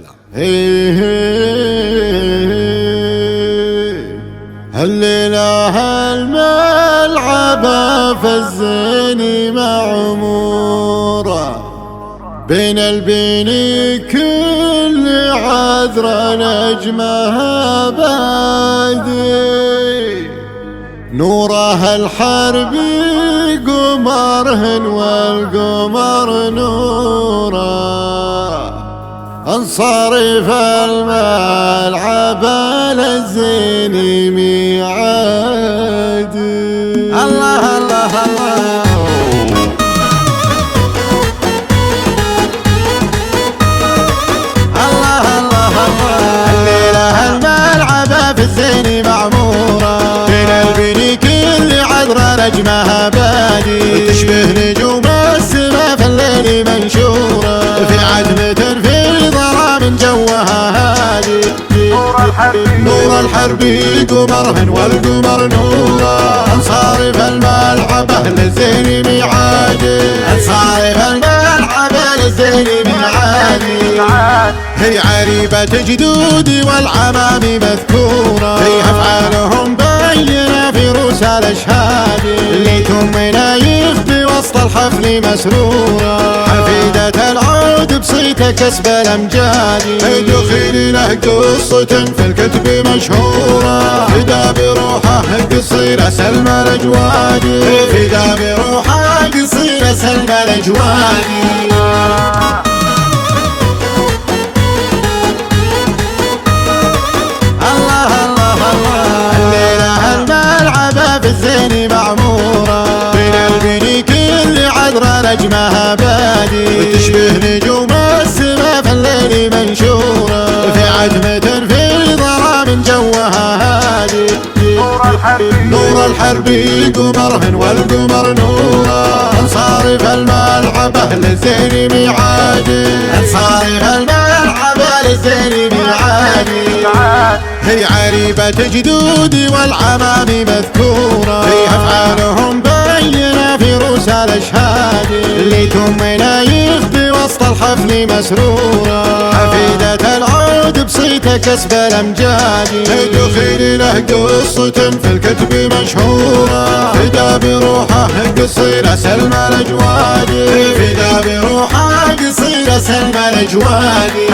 الأقلام. هالليلة هالملعبة فالزين معمورة بين البيني كل عذرة نجمها بادي نوره الحرب قمرهن والقمر نوره انصاري فالملعب للزين ميعادي. الله الله الله الله الله الله. الليلة الملعب في الزين معمورة بين البني كل عذرة نجمها بادي تشبه نجوم السما في الليل منشورة في عتمة في ظلام جوها هادي نور الحرب قمرهن والقمر نورا انصاري فالملعب اهل الزين ميعادي انصاري فالملعب اهل الزين ميعادي. هي عريبة جدودي والعمام مذكورة هي افعالهم بينة في روس الاشهاد ليتم منايف بوسط الحفل مسرورة حفيدة العود بصيته كسب الامجاد دخيل له قصة في الكتب مشهورة فدا بروحه قصيرة سلمى الاجوادي فدا بروحه قصيرة سلمى الاجوادي. الزين معمورة بين البني كل عذرة نجمها بادي وتشبه نجوم السما في الليل منشورة في عتمة في ظلام جوها هادي نور الحرب قمرهن والقمر نورا انصاري فالملعب اهل الزين ميعادي انصاري فالملعب اهل الزين ميعادي. هي عريبة جدودي والعمام مذكورة هي افعالهم بينة في روس الاشهاد ليتم منايف بوسط الحفل مسرورة حفيدة العود بصيته كسب الامجاد دخيل له قصة في الكتب مشهورة فدا بروحه قصيرة سلمى الاجوادي فدا بروحه قصيرة سلمى الاجوادي.